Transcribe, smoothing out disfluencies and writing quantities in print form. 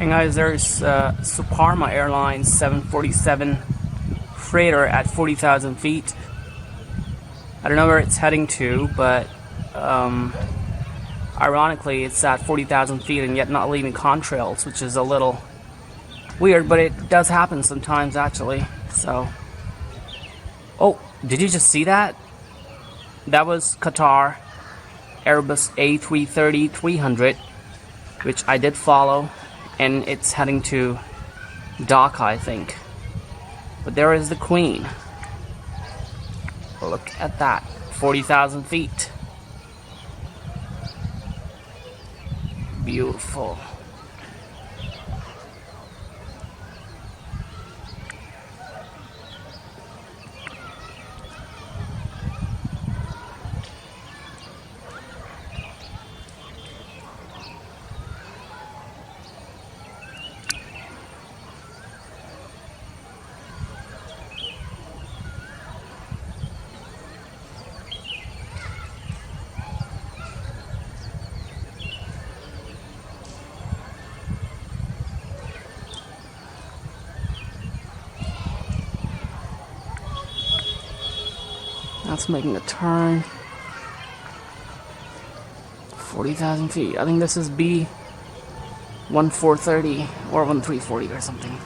Hey guys, there's SUPARNA Airlines 747 freighter at 40,000 feet. I don't know where it's heading to, but ironically it's at 40,000 feet and yet not leaving contrails, which is a little weird, but it does happen sometimes actually. So, oh, did you just see that? That was Qatar Airbus A330-300, which I did follow, and it's heading to Dhaka, I think. But there is the Queen. Look at that, 40,000 feet. Beautiful. That's making a turn. 40,000 feet. I think this is B1430 or 1340 or something.